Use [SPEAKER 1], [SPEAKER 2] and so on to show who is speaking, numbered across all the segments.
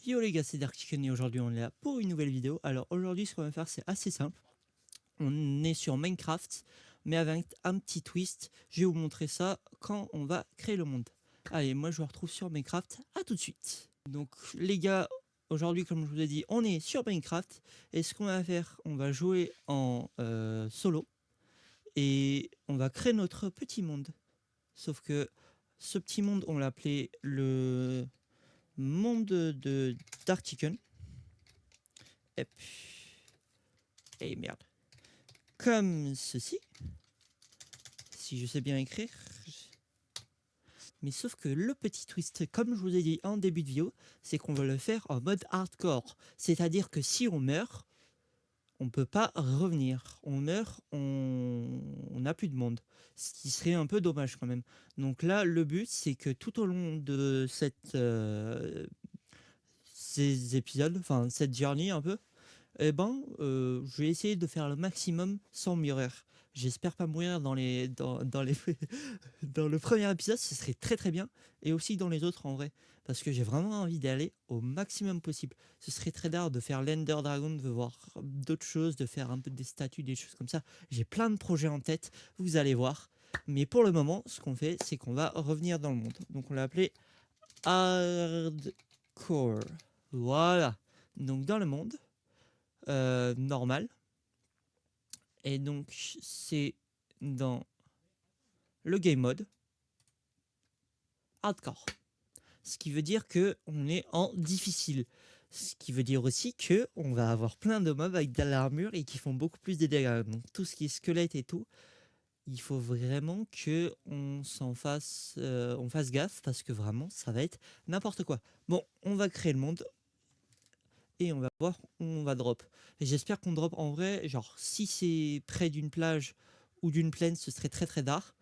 [SPEAKER 1] Yo les gars, c'est Dark Chicken et aujourd'hui on est là pour une nouvelle vidéo. Alors aujourd'hui ce qu'on va faire c'est assez simple. On est sur Minecraft mais avec un petit twist. Je vais vous montrer ça quand on va créer le monde. Allez, moi je vous retrouve sur Minecraft, à tout de suite. Donc les gars, aujourd'hui comme je vous ai dit, on est sur Minecraft. Et ce qu'on va faire, on va jouer en solo. Et on va créer notre petit monde. Sauf que ce petit monde, on l'a appelé le monde de Dark Chicken. Et merde. Comme ceci. Si je sais bien écrire. Mais sauf que le petit twist, comme je vous ai dit en début de vidéo, c'est qu'on va le faire en mode hardcore. C'est-à-dire que si on meurt, on peut pas revenir. On meurt, on n'a plus de monde. Ce qui serait un peu dommage quand même. Donc là, le but, c'est que tout au long de ces épisodes, enfin cette journée un peu, je vais essayer de faire le maximum sans mourir. J'espère pas mourir dans les dans le premier épisode, ce serait très très bien, et aussi dans les autres en vrai, parce que j'ai vraiment envie d'aller au maximum possible. Ce serait très rare de faire l'Ender Dragon, de voir d'autres choses, de faire un peu des statues, des choses comme ça. J'ai plein de projets en tête, vous allez voir. Mais pour le moment, ce qu'on fait, c'est qu'on va revenir dans le monde. Donc on l'a appelé Hardcore. Voilà. Donc dans le monde normal. Et donc c'est dans le game mode hardcore. Ce qui veut dire que on est en difficile. Ce qui veut dire aussi que on va avoir plein de mobs avec de l'armure et qui font beaucoup plus de dégâts. Donc tout ce qui est squelette et tout, il faut vraiment que on on fasse gaffe parce que vraiment ça va être n'importe quoi. Bon, on va créer le monde et on va voir où on va drop. Et j'espère qu'on drop en vrai, genre si c'est près d'une plage ou d'une plaine, ce serait très très dark.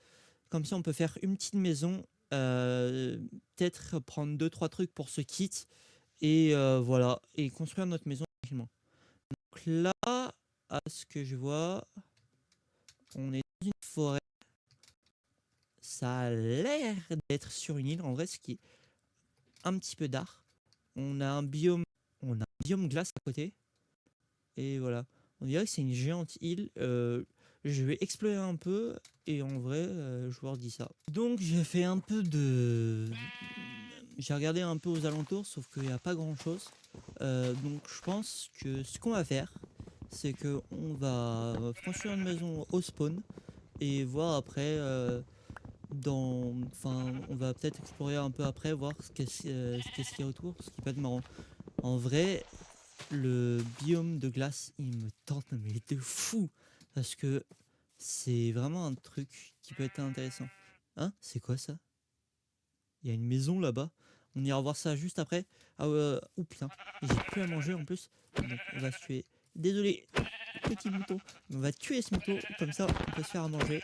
[SPEAKER 1] Comme ça, on peut faire une petite maison, peut-être prendre deux trois trucs pour ce kit et voilà, et construire notre maison tranquillement. Donc là, à ce que je vois, on est dans une forêt. Ça a l'air d'être sur une île en vrai, ce qui est un petit peu dark. On a un biome glace à côté. Et voilà, on dirait que c'est une géante île. Je vais explorer un peu et en vrai, je vous redis ça. Donc j'ai regardé un peu aux alentours, sauf qu'il n'y a pas grand chose. Donc je pense que ce qu'on va faire, c'est que on va construire une maison au spawn et voir après. On va peut-être explorer un peu après, voir ce qu'il y a autour, ce qui peut être marrant. En vrai, le biome de glace, il me tente mais de fou parce que c'est vraiment un truc qui peut être intéressant. Hein? C'est quoi ça? Il y a une maison là-bas. On ira voir ça juste après. Ah oh putain, et j'ai plus à manger en plus. Donc on va se tuer. Désolé, petit mouton. On va tuer ce mouton, comme ça on peut se faire à manger.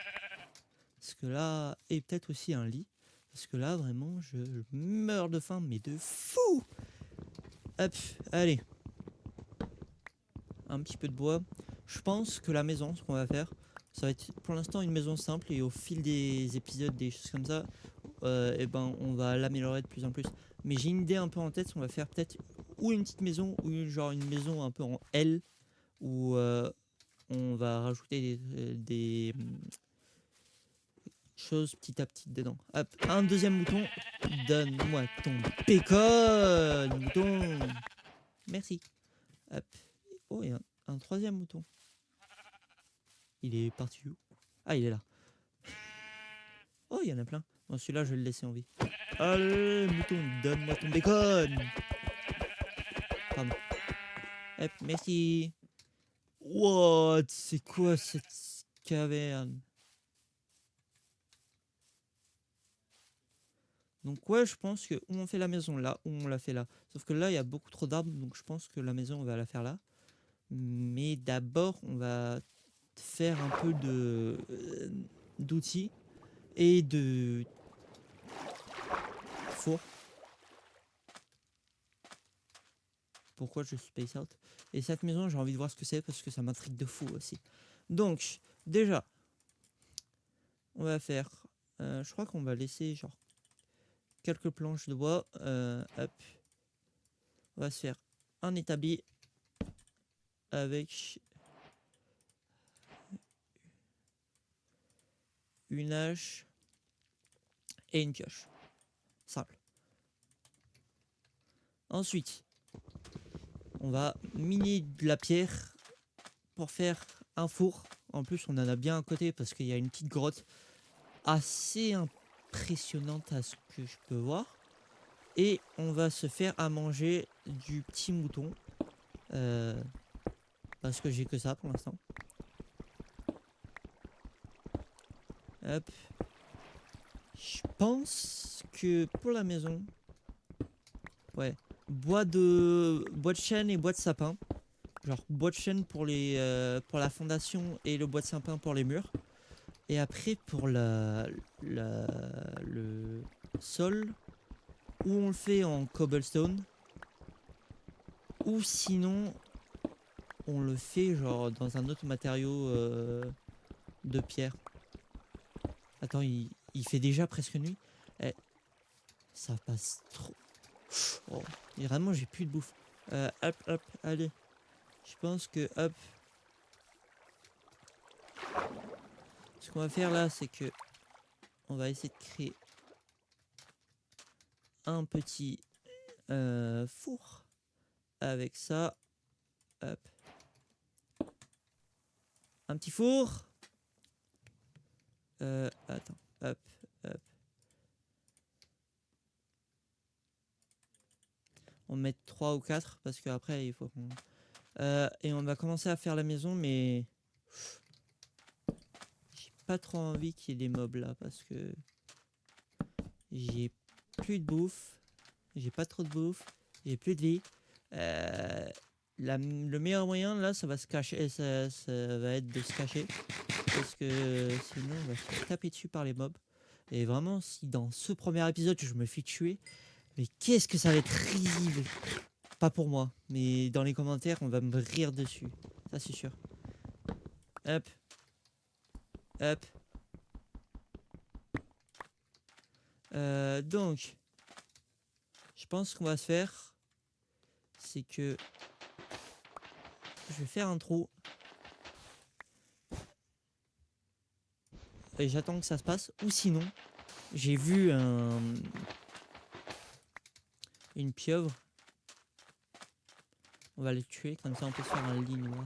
[SPEAKER 1] Parce que là, et peut-être aussi un lit. Parce que là vraiment je meurs de faim mais de fou. Hop, allez. Un petit peu de bois. Je pense que la maison, ce qu'on va faire, ça va être pour l'instant une maison simple et au fil des épisodes, des choses comme ça, on va l'améliorer de plus en plus. Mais j'ai une idée un peu en tête, on va faire peut-être ou une petite maison ou genre une maison un peu en L où on va rajouter choses petit à petit dedans. Hop, un deuxième mouton. Donne-moi ton bacon, mouton. Merci. Hop. Oh, il y a un troisième mouton. Il est parti où? Ah, il est là. Oh, il y en a plein. Bon, celui-là, je vais le laisser en vie. Allez, mouton, donne-moi ton bacon. Pardon. Hop, merci. What? C'est quoi cette caverne? Donc ouais, je pense que ou on fait la maison là, ou on la fait là. Sauf que là, il y a beaucoup trop d'arbres, donc je pense que la maison, on va la faire là. Mais d'abord, on va faire un peu d'outils et de four. Pourquoi je space out. Et cette maison, j'ai envie de voir ce que c'est parce que ça m'intrigue de fou aussi. Donc, déjà, on va faire... je crois qu'on va laisser genre quelques planches de bois. Hop. On va se faire un établi avec une hache et une pioche. Simple. Ensuite, on va miner de la pierre pour faire un four. En plus, on en a bien à côté parce qu'il y a une petite grotte assez impressionnante à ce que je peux voir. Et on va se faire à manger du petit mouton. Parce que j'ai que ça pour l'instant. Hop. Je pense que pour la maison... Ouais. Bois de chêne et bois de sapin. Genre bois de chêne pour la fondation et le bois de sapin pour les murs. Et après pour le sol, ou on le fait en cobblestone, ou sinon on le fait genre dans un autre matériau de pierre. Attends, il fait déjà presque nuit. Eh, ça passe trop. Oh, et vraiment j'ai plus de bouffe. Hop, hop, allez. Je pense que hop. Ce qu'on va faire là, c'est que on va essayer de créer un petit four avec ça. Hop. Un petit four. Attends. Hop, hop. On met 3 ou 4 parce qu'après il faut qu'on... et on va commencer à faire la maison, mais j'ai pas trop envie qu'il y ait des mobs là parce que j'ai plus de bouffe, j'ai pas trop de bouffe, j'ai plus de vie. Le meilleur moyen là, ça va se cacher, ça va être de se cacher parce que sinon on va se faire taper dessus par les mobs. Et vraiment, si dans ce premier épisode je me fais tuer, mais qu'est-ce que ça va être risible. Pas pour moi, mais dans les commentaires, on va me rire dessus. Ça, c'est sûr. Hop. Hop. Donc, je pense qu'on va se faire, c'est que je vais faire un trou. Et j'attends que ça se passe. Ou sinon, j'ai vu une pieuvre. On va les tuer, comme ça on peut se faire un lit noir.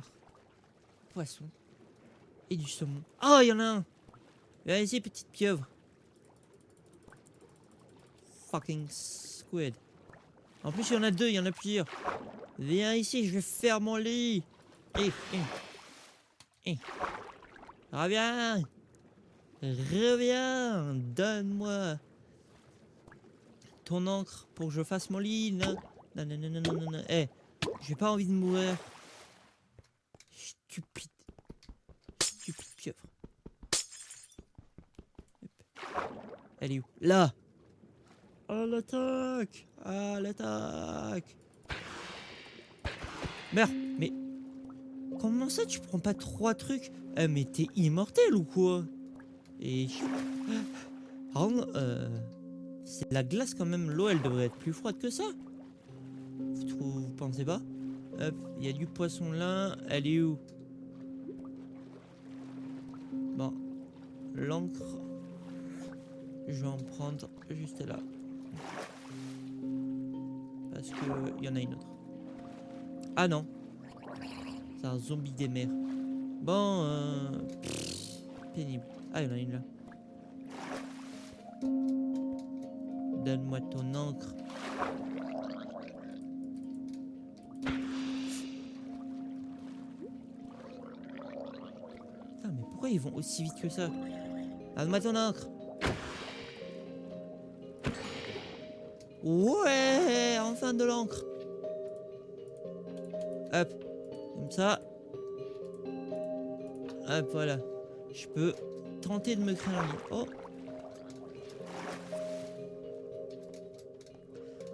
[SPEAKER 1] Poisson. Et du saumon. Oh, il y en a un! Viens ici, petite pieuvre. Fucking squid. En plus, il y en a deux, il y en a plusieurs. Viens ici, je vais faire mon lit. Reviens. Reviens. Donne-moi ton encre pour que je fasse mon lit. Non, non, non, non, non, non, non. Eh, j'ai pas envie de mourir. Stupide. Stupide pieuvre. Elle est où? Là. À l'attaque. À l'attaque. Meurs. Mais comment ça tu prends pas 3 trucs? Mais t'es immortel ou quoi? Et pardon, c'est la glace quand même. L'eau elle devrait être plus froide que ça. Vous pensez pas? Hop, il y a du poisson là. Elle est où? Bon, l'encre, je vais en prendre juste là. Parce que il y en a une autre. Ah non, c'est un zombie des mers. Bon, pénible. Ah, il y en a une là. Donne-moi ton encre. Putain, mais pourquoi ils vont aussi vite que ça? Donne-moi ton encre. Ouais, enfin de l'encre. Hop, comme ça. Hop, voilà. Je peux tenter de me créer un lit. Oh.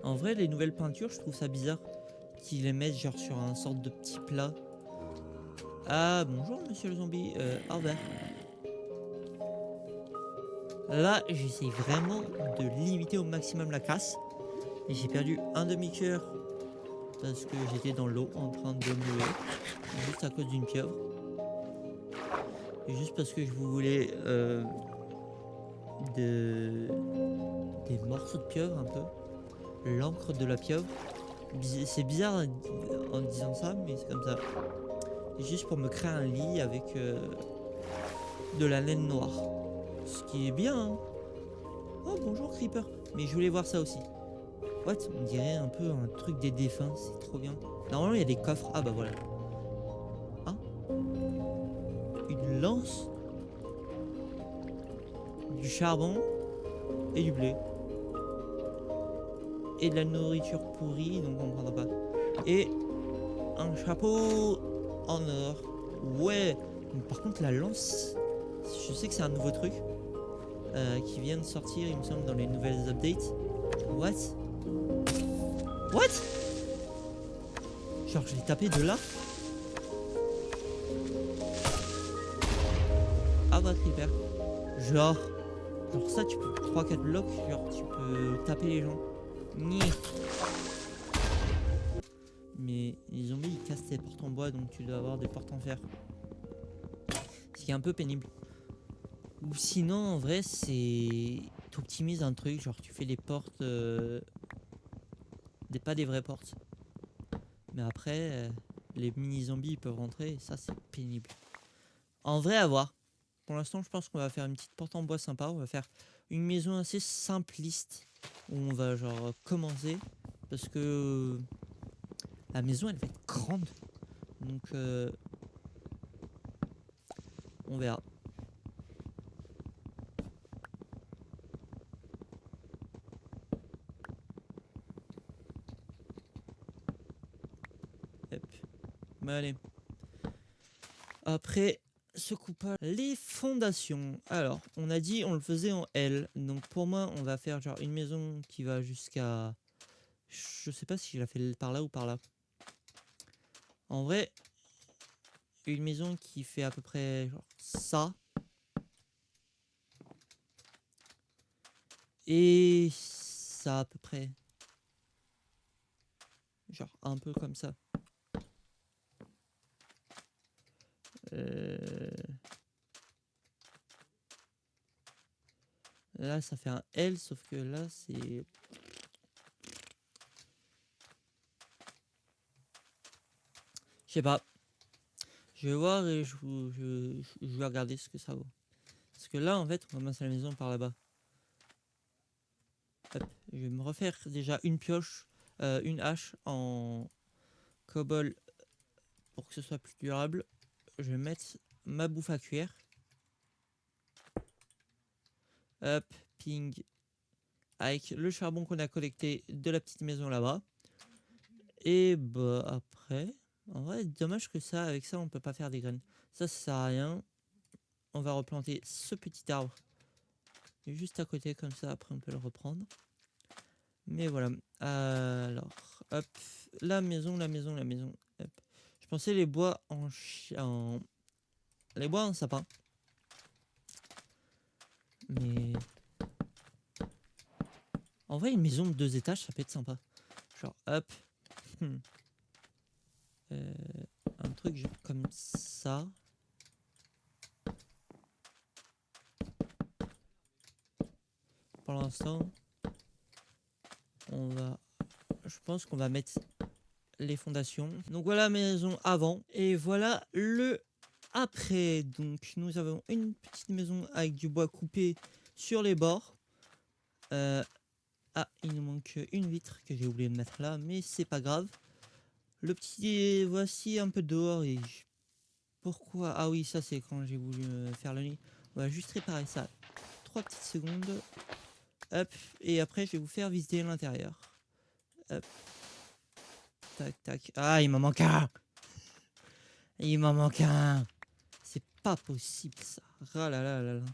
[SPEAKER 1] En vrai, les nouvelles peintures, je trouve ça bizarre qu'ils les mettent genre sur un sorte de petit plat. Ah, bonjour monsieur le zombie. Au revoir. Là, j'essaie vraiment de limiter au maximum la casse. Et j'ai perdu un demi-cœur parce que j'étais dans l'eau en train de me lever, juste à cause d'une pieuvre. Et juste parce que je voulais de... des morceaux de pieuvre un peu. L'encre de la pieuvre. C'est bizarre en disant ça, mais c'est comme ça. Et juste pour me créer un lit avec de la laine noire. Ce qui est bien, hein. Oh bonjour Creeper. Mais je voulais voir ça aussi. What? On dirait un peu un truc des défunts, c'est trop bien. Normalement il y a des coffres. Ah bah voilà. Ah, une lance, du charbon et du blé. Et de la nourriture pourrie, donc on ne prendra pas. Et un chapeau en or. Ouais. Donc, par contre la lance, je sais que c'est un nouveau truc qui vient de sortir, il me semble, dans les nouvelles updates. What? What? Genre je l'ai tapé de là. Ah bah Creeper. Genre ça tu peux 3-4 blocs, genre tu peux taper les gens. Ni. Mais les zombies ils cassent tes portes en bois, donc tu dois avoir des portes en fer. Ce qui est un peu pénible. Ou sinon en vrai c'est... T'optimises un truc, genre tu fais les portes... pas des vraies portes. Mais après, les mini zombies ils peuvent rentrer et ça c'est pénible. En vrai à voir. Pour l'instant je pense qu'on va faire une petite porte en bois sympa. On va faire une maison assez simpliste. Où on va genre commencer. Parce que la maison elle va être grande. Donc on verra. Hop. Bah, allez. Après ce coupage, les fondations. Alors, on a dit on le faisait en L. Donc pour moi, on va faire genre une maison qui va jusqu'à... Je sais pas si je la fais par là ou par là. En vrai, une maison qui fait à peu près genre ça. Et ça à peu près. Genre un peu comme ça. Là, ça fait un L, sauf que là, c'est... Je sais pas. Je vais voir et je vais regarder ce que ça vaut. Parce que là, en fait, on commence la maison par là-bas. Hop, je vais me refaire déjà une pioche, une hache en cobble pour que ce soit plus durable. Je vais mettre ma bouffe à cuire. Hop, ping. Avec le charbon qu'on a collecté de la petite maison là-bas. Et bah après, en vrai, dommage que ça, avec ça, on peut pas faire des graines. Ça sert à rien. On va replanter ce petit arbre juste à côté, comme ça, après on peut le reprendre. Mais voilà. Alors, hop, la maison, la maison, la maison. Hop. Je pensais les bois les bois en sapin. Mais en vrai, une maison de 2 étages, ça peut être sympa. Genre, hop. Un truc genre comme ça. Pour l'instant, je pense qu'on va mettre les fondations. Donc voilà la maison avant. Et voilà le après. Donc nous avons une petite maison avec du bois coupé sur les bords. Ah, il nous manque une vitre que j'ai oublié de mettre là, mais c'est pas grave. Le petit, voici un peu dehors et pourquoi? Ah oui, ça c'est quand j'ai voulu faire le nid. On va juste réparer ça. 3 petites secondes. Hop, et après je vais vous faire visiter l'intérieur. Hop. Tac, tac. Ah, il m'en manque un. Il m'en manque un. C'est pas possible ça. Ah là là là là.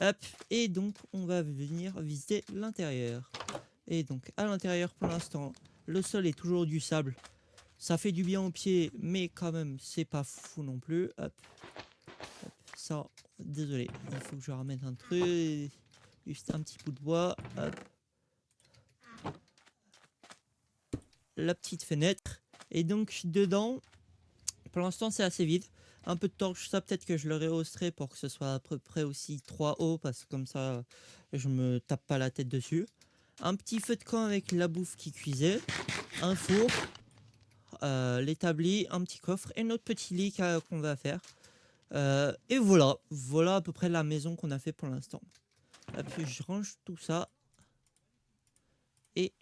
[SPEAKER 1] Hop, et donc on va venir visiter l'intérieur. Et donc à l'intérieur pour l'instant, le sol est toujours du sable. Ça fait du bien aux pieds, mais quand même c'est pas fou non plus. Hop. Hop. Ça, désolé, il faut que je ramène un truc. Juste un petit bout de bois. Hop. la petite fenêtre. Et donc dedans, pour l'instant c'est assez vide. Un peu de torche, ça peut-être que je le rehausserai pour que ce soit à peu près aussi 3 hauts, parce que comme ça je me tape pas la tête dessus. Un petit feu de camp avec la bouffe qui cuisait, un four, l'établi, un petit coffre et notre petit lit qu'on va faire. Et voilà à peu près la maison qu'on a fait pour l'instant. Puis je range tout ça et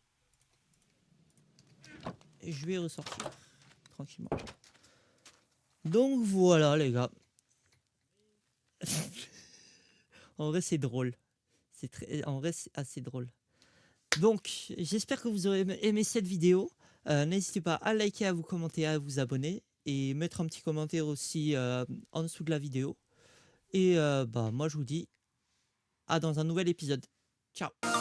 [SPEAKER 1] je vais ressortir tranquillement. Donc voilà les gars. En vrai c'est drôle. En vrai c'est assez drôle. Donc j'espère que vous aurez aimé cette vidéo. N'hésitez pas à liker, à vous commenter, à vous abonner et mettre un petit commentaire aussi en dessous de la vidéo. Et bah moi je vous dis à dans un nouvel épisode. Ciao.